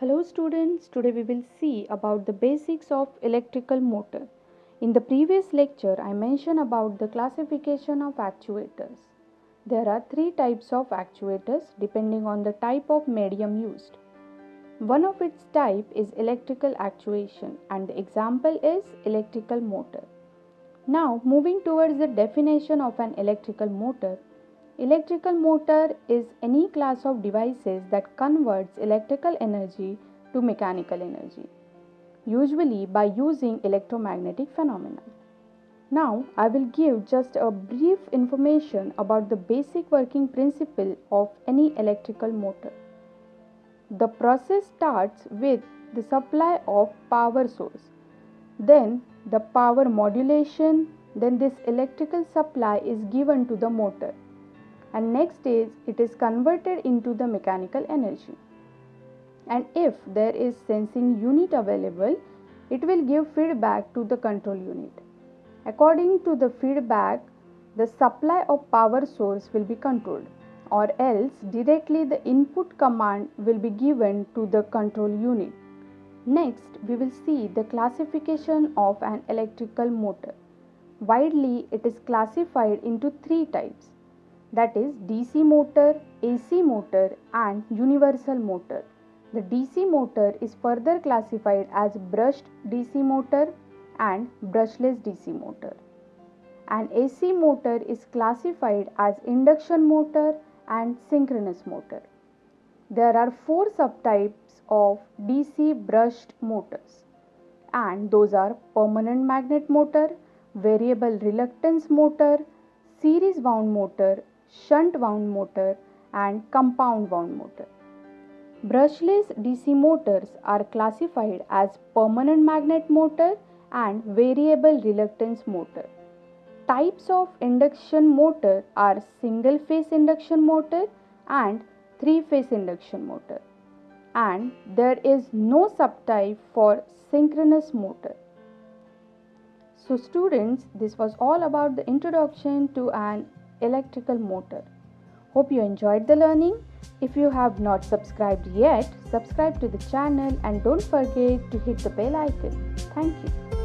Hello students, today we will see about the basics of electrical motor. In the previous lecture, I mentioned about the classification of actuators. There are three types of actuators depending on the type of medium used. One of its type is electrical actuation and the example is electrical motor. Now moving towards the definition of an electrical motor. Electrical motor is any class of devices that converts electrical energy to mechanical energy, usually by using electromagnetic phenomena. Now, I will give just a brief information about the basic working principle of any electrical motor. The process starts with the supply of power source, then the power modulation, then this electrical supply is given to the motor, and next is it is converted into the mechanical energy. And if there is sensing unit available, it will give feedback to the control unit. According to the feedback, the supply of power source will be controlled, or else directly the input command will be given to the control unit. Next, we will see the classification of an electrical motor. Widely, it is classified into three types, that is DC motor, AC motor and universal motor. The DC motor is further classified as brushed DC motor and brushless DC motor. And AC motor is classified as induction motor and synchronous motor. There are four subtypes of DC brushed motors, and those are permanent magnet motor, variable reluctance motor, series wound motor, shunt wound motor and compound wound motor. Brushless DC motors are classified as permanent magnet motor and variable reluctance motor. Types of induction motor are single phase induction motor and three phase induction motor. And there is no subtype for synchronous motor. So students, this was all about the introduction to an electrical motor. Hope you enjoyed the learning. If you have not subscribed yet, subscribe to the channel and don't forget to hit the bell icon. Thank you.